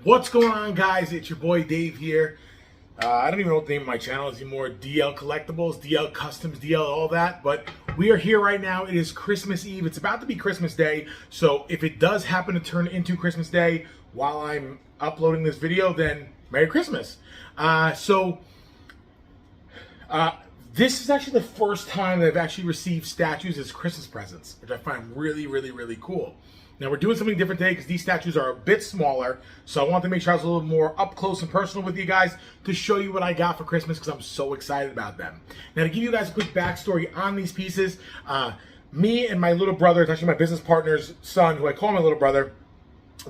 What's going on, guys? It's your boy Dave here. I don't even know what the name of my channel is anymore. DL Collectibles, DL Customs, DL all that. But we are here right now. It is Christmas Eve. It's about to be Christmas Day. So if it does happen to turn into Christmas Day while I'm uploading this video, then Merry Christmas. This is actually the first time that I've actually received statues as Christmas presents, which I find really, really, really cool. Now, we're doing something different today because these statues are a bit smaller, so I want to make sure I was a little more up close and personal with you guys to show you what I got for Christmas because I'm so excited about them. Now, to give you guys a quick backstory on these pieces, me and my little brother, it's actually my business partner's son, who I call my little brother,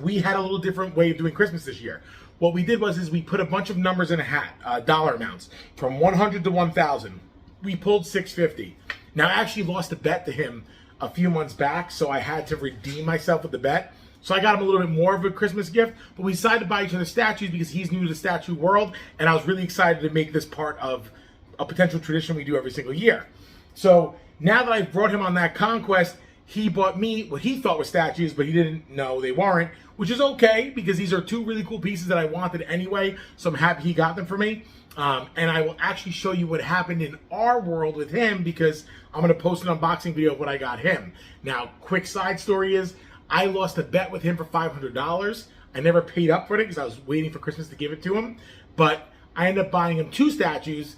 we had a little different way of doing Christmas this year. What we did was we put a bunch of numbers in a hat, dollar amounts, from 100 to 1,000. We pulled 650. Now, I actually lost a bet to him a few months back, so I had to redeem myself with the bet. So I got him a little bit more of a Christmas gift, but we decided to buy each other statues because he's new to the statue world, and I was really excited to make this part of a potential tradition we do every single year. So now that I've brought him on that conquest, he bought me what he thought were statues, but he didn't know they weren't, which is okay because these are two really cool pieces that I wanted anyway, so I'm happy he got them for me. And I will actually show you what happened in our world with him because I'm going to post an unboxing video of what I got him. Now, quick side story is I lost a bet with him for $500. I never paid up for it because I was waiting for Christmas to give it to him. But I ended up buying him two statues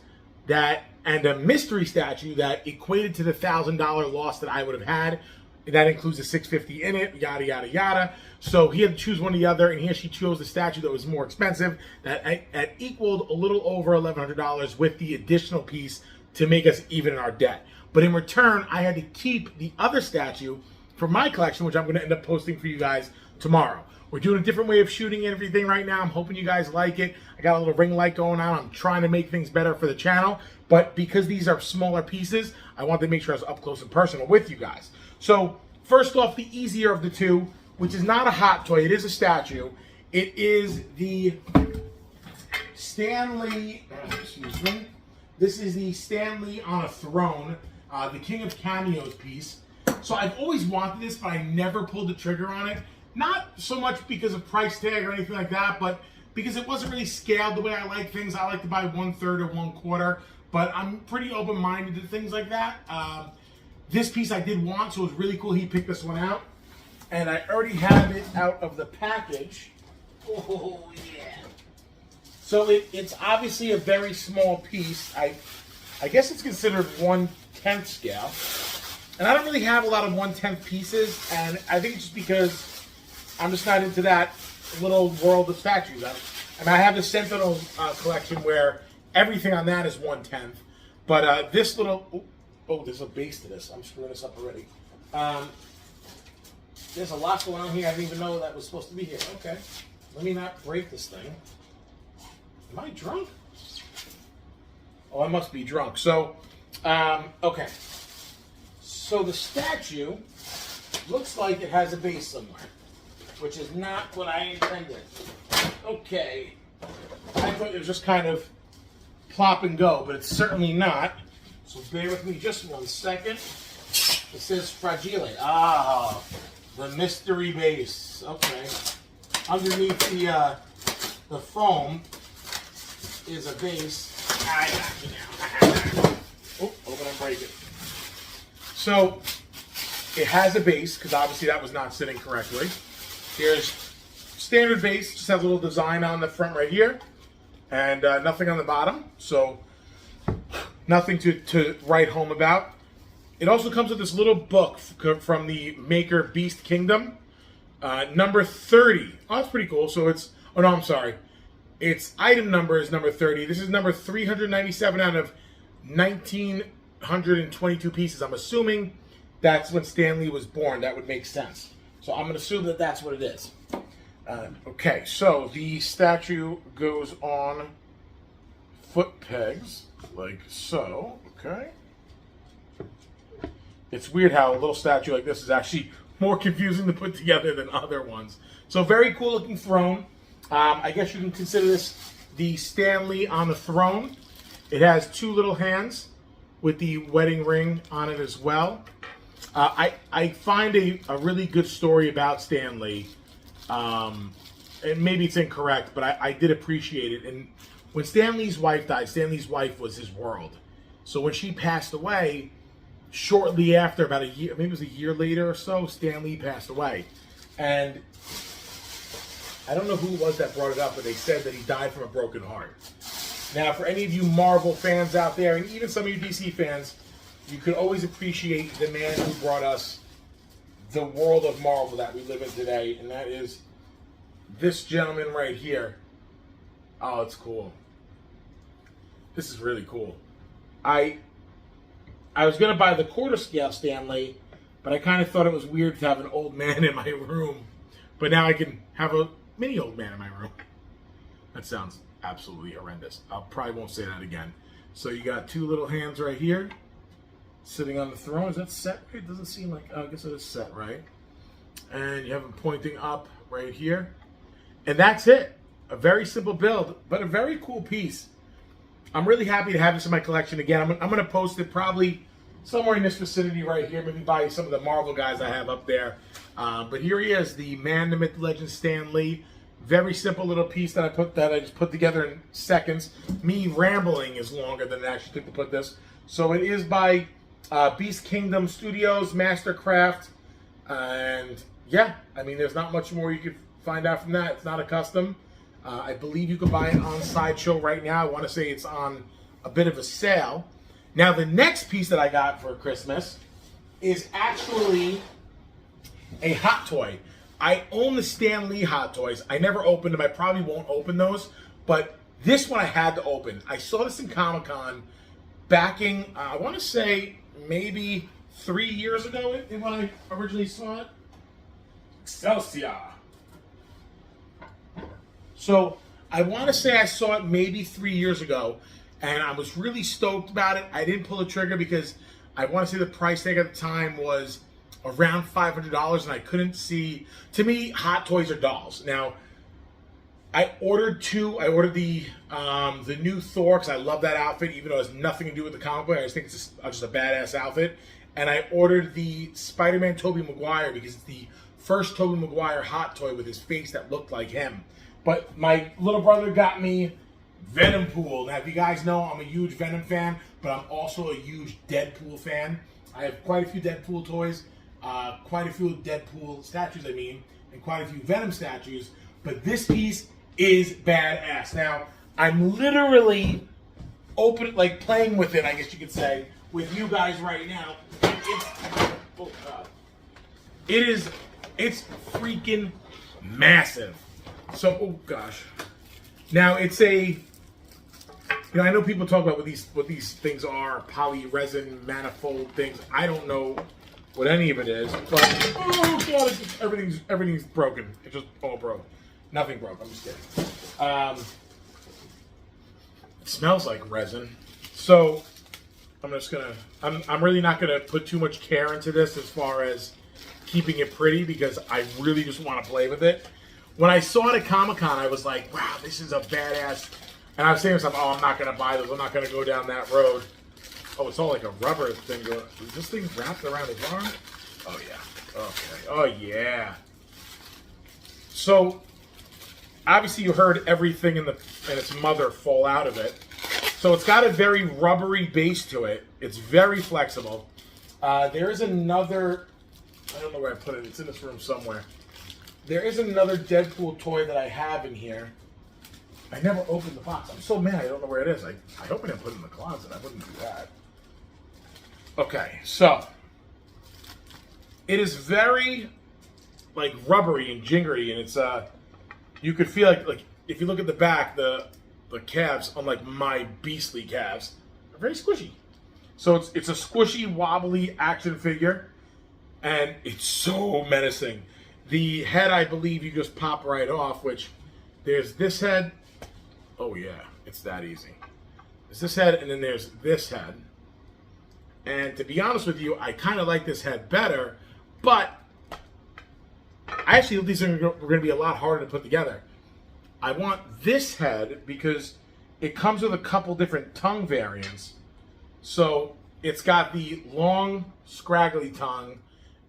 and a mystery statue that equated to the $1,000 loss that I would have had. That includes the $650 in it, yada, yada, yada. So he had to choose one or the other, and he actually chose the statue that was more expensive, that equaled a little over $1,100 with the additional piece to make us even in our debt. But in return, I had to keep the other statue for my collection, which I'm going to end up posting for you guys tomorrow. We're doing a different way of shooting everything right now. I'm hoping you guys like it. I got a little ring light going on. I'm trying to make things better for the channel. But because these are smaller pieces, I wanted to make sure I was up close and personal with you guys. So first off, the easier of the two, which is not a hot toy, it is a statue. It is the Stanlee, excuse me. This is the Stanlee on a throne, the King of Cameos piece. So I've always wanted this, but I never pulled the trigger on it. Not so much because of price tag or anything like that, but because it wasn't really scaled the way I like things. I like to buy 1/3 or 1/4, but I'm pretty open-minded to things like that. This piece I did want, so it was really cool he picked this one out. And I already have it out of the package. Oh, yeah. So it's obviously a very small piece. I guess it's considered 1/10 scale. And I don't really have a lot of 1/10 pieces, and I think it's just because I'm just not into that little world of statues. I have the Sentinel collection where everything on that is 1/10. But this little... Oh, there's a base to this. I'm screwing this up already. There's a lot going on here. I didn't even know that was supposed to be here. Okay. Let me not break this thing. Am I drunk? Oh, I must be drunk. So, okay. So the statue looks like it has a base somewhere, which is not what I intended. Okay. I thought it was just kind of plop and go, but it's certainly not. So bear with me just 1 second. It says Fragile. Ah, the mystery base. Okay. Underneath the foam is a base. I got you now. Oh, open and break it. So it has a base, because obviously that was not sitting correctly. Here's standard base, just has a little design on the front right here, and nothing on the bottom. So nothing to write home about. It also comes with this little book from the maker Beast Kingdom. Number 30. Oh, that's pretty cool. So it's... Oh, no, I'm sorry. Its item number is number 30. This is number 397 out of 1,922 pieces. I'm assuming that's when Stanlee was born. That would make sense. So I'm going to assume that that's what it is. Okay, so the statue goes on foot pegs. Like so, okay. It's weird how a little statue like this is actually more confusing to put together than other ones. So very cool looking throne. I guess you can consider this the Stanlee on the throne. It has two little hands with the wedding ring on it as well. I find a really good story about Stanlee. and maybe it's incorrect, but I did appreciate it. And when Stanlee's wife died, Stanlee's wife was his world. So when she passed away, shortly after, about a year, maybe it was a year later or so, Stanlee passed away. And I don't know who it was that brought it up, but they said that he died from a broken heart. Now, for any of you Marvel fans out there, and even some of you DC fans, you could always appreciate the man who brought us the world of Marvel that we live in today, and that is this gentleman right here. Oh, it's cool. This is really cool. I was going to buy the quarter scale Stanlee, but I kind of thought it was weird to have an old man in my room. But now I can have a mini old man in my room. That sounds absolutely horrendous. I probably won't say that again. So you got two little hands right here sitting on the throne. Is that set? It doesn't seem like, oh, I guess it is set, right? And you have them pointing up right here. And that's it. A very simple build, but a very cool piece. I'm really happy to have this in my collection again. I'm going to post it probably somewhere in this vicinity right here. Maybe by some of the Marvel guys I have up there. But here he is, the man, the myth, the legend, Stan Lee. Very simple little piece that I just put together in seconds. Me rambling is longer than it actually took to put this. So it is by Beast Kingdom Studios, Mastercraft. And yeah, I mean, there's not much more you could find out from that. It's not a custom. I believe you can buy it on Sideshow right now. I want to say it's on a bit of a sale. Now, the next piece that I got for Christmas is actually a hot toy. I own the Stan Lee hot toys. I never opened them. I probably won't open those. But this one I had to open. I saw this in Comic-Con backing, I want to say, maybe 3 years ago when I originally saw it. Excelsior. So I want to say I saw it maybe 3 years ago, and I was really stoked about it. I didn't pull the trigger because I want to say the price tag at the time was around $500, and I couldn't see. To me, hot toys are dolls. Now, I ordered two. I ordered the new Thor because I love that outfit, even though it has nothing to do with the comic book. I just think it's just a badass outfit. And I ordered the Spider-Man Tobey Maguire because it's the first Tobey Maguire hot toy with his face that looked like him. But my little brother got me Venompool. Now, if you guys know, I'm a huge Venom fan, but I'm also a huge Deadpool fan. I have quite a few Deadpool toys, quite a few Deadpool statues, and quite a few Venom statues. But this piece is badass. Now, I'm literally playing with it, I guess you could say, with you guys right now. Oh God. It's freaking massive. So, oh gosh. Now it's I know people talk about what these things are, poly resin manifold things. I don't know what any of it is, but oh God, everything's broken. It just all broke. Nothing broke. I'm just kidding. It smells like resin. So I'm really not gonna put too much care into this as far as keeping it pretty because I really just want to play with it. When I saw it at Comic-Con, I was like, wow, this is a badass. And I was saying to myself, oh, I'm not going to buy those. I'm not going to go down that road. Oh, it's all like a rubber thing going. Is this thing wrapped around his arm? Oh, yeah. Okay. Oh, yeah. So, obviously you heard everything in its mother fall out of it. So it's got a very rubbery base to it. It's very flexible. There is another, I don't know where I put it. It's in this room somewhere. There is another Deadpool toy that I have in here. I never opened the box. I'm so mad I don't know where it is. I hope I didn't put it in the closet. I wouldn't do that. Okay, so it is very rubbery and gingery, and it's you could feel like if you look at the back, the calves, unlike my beastly calves, are very squishy. So it's a squishy, wobbly action figure, and it's so menacing. The head, I believe, you just pop right off, which there's this head. Oh, yeah, it's that easy. There's this head, and then there's this head. And to be honest with you, I kind of like this head better, but I actually think these are going to be a lot harder to put together. I want this head because it comes with a couple different tongue variants. So it's got the long, scraggly tongue,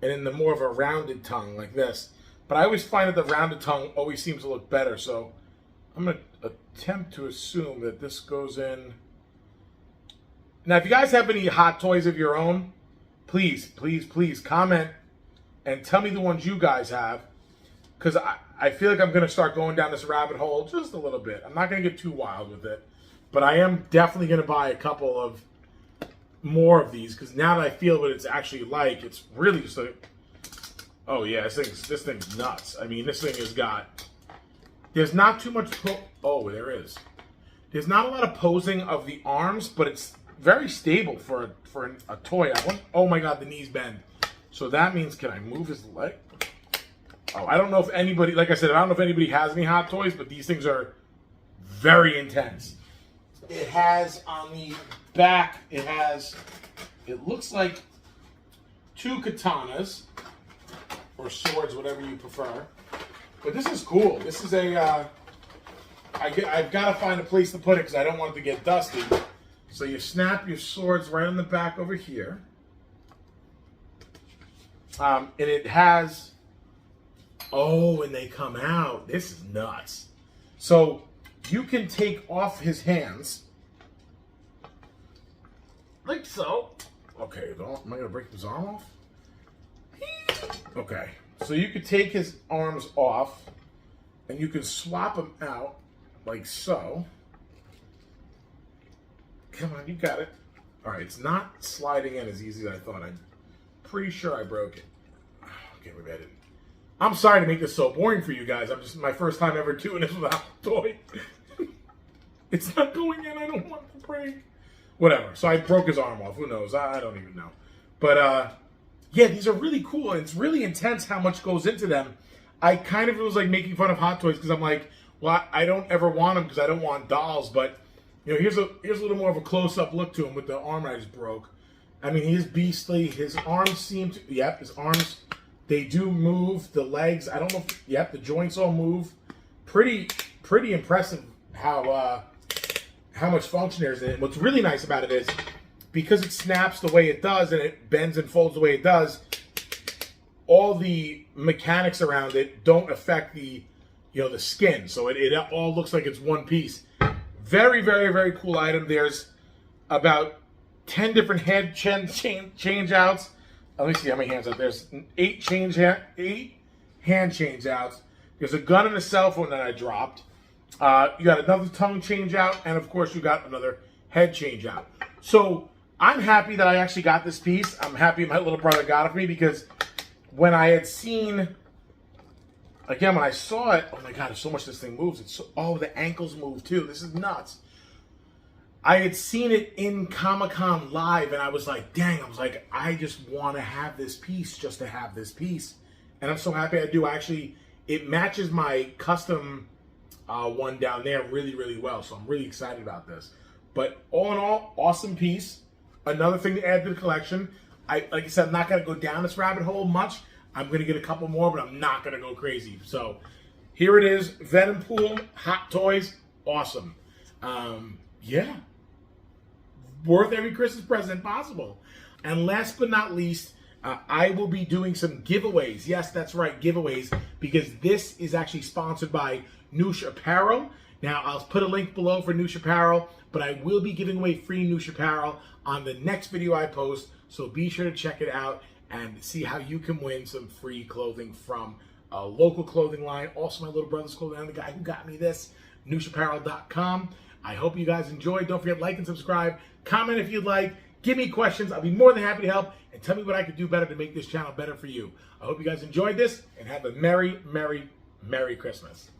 and then the more of a rounded tongue like this. But I always find that the rounded tongue always seems to look better. So I'm going to attempt to assume that this goes in. Now, if you guys have any hot toys of your own, please, please, please comment and tell me the ones you guys have. Because I feel like I'm going to start going down this rabbit hole just a little bit. I'm not going to get too wild with it. But I am definitely going to buy a couple of more of these. Because now that I feel what it's actually like, it's really just like, oh yeah, this thing's nuts. I mean, this thing has got, there's not too much, oh, there is. There's not a lot of posing of the arms, but it's very stable for a toy. Oh my God, the knees bend. So that means, can I move his leg? Oh, I don't know if anybody, like I said, I don't know if anybody has any hot toys, but these things are very intense. It has on the back, it looks like 2 katanas, or swords, whatever you prefer. But this is cool. This is a, I've got to find a place to put it because I don't want it to get dusty. So you snap your swords right on the back over here. And it has, oh, and they come out. This is nuts. So you can take off his hands, like so. Okay, am I going to break his arm off? Okay, so you could take his arms off, and you can swap them out, like so. Come on, you got it. All right, it's not sliding in as easy as I thought. I'm pretty sure I broke it. Okay, maybe I didn't. I'm sorry to make this so boring for you guys. I'm just my first time ever doing this without a toy. It's not going in. I don't want it to break. Whatever. So I broke his arm off. Who knows? I don't even know. But yeah, these are really cool. And it's really intense how much goes into them. I kind of was like making fun of hot toys because I'm like, well, I don't ever want them because I don't want dolls. But you know, here's a little more of a close-up look to him with the arm I just broke. I mean, he's beastly. His arms seem to, yep, his arms, they do move. The legs, I don't know if, yep, the joints all move. Pretty impressive how much function there is in it. What's really nice about it is, because it snaps the way it does and it bends and folds the way it does, all the mechanics around it don't affect the, you know, the skin. So it all looks like it's one piece. Very, very, very cool item. There's about 10 different head change outs. Let me see how many hands out. There's 8 hand change outs. There's a gun and a cell phone that I dropped. You got another tongue change out, and of course you got another head change out. So I'm happy that I actually got this piece. I'm happy my little brother got it for me because when I had seen, again, when I saw it, oh my God, there's so much this thing moves. It's so, oh, the ankles move too. This is nuts. I had seen it in Comic-Con live, and I was like, dang, I just want to have this piece just to have this piece. And I'm so happy I do. Actually, it matches my custom one down there really, really well. So I'm really excited about this. But all in all, awesome piece. Another thing to add to the collection. Like I said, I'm not going to go down this rabbit hole much. I'm going to get a couple more, but I'm not going to go crazy. So here it is. Venompool, Hot Toys. Awesome. Yeah. Worth every Christmas present possible. And last but not least, I will be doing some giveaways. Yes, that's right, giveaways, because this is actually sponsored by Noosh Apparel. Now, I'll put a link below for Noosh Apparel, but I will be giving away free Noosh Apparel on the next video I post, so be sure to check it out and see how you can win some free clothing from a local clothing line. Also, my little brother's clothing line, the guy who got me this, NooshApparel.com. I hope you guys enjoyed. Don't forget, like and subscribe. Comment if you'd like. Give me questions. I'll be more than happy to help. And tell me what I could do better to make this channel better for you. I hope you guys enjoyed this and have a Merry, Merry, Merry Christmas.